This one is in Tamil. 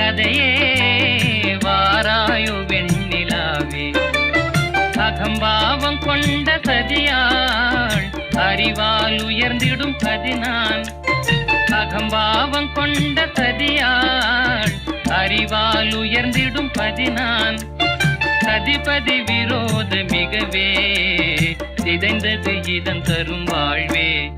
கதையே வாராயோ வெண்ணிலாவே. அகம்பாவம் கொண்ட சதியாள் அறிவால் உயர்ந்திடும் பதினான். அகம்பாவம் கொண்ட சதியாள் அறிவால் உயர்ந்திடும் பதினான். சதிபதி விரோத மிகவே சிதைந்தது இதன் தரும் வாழ்வே.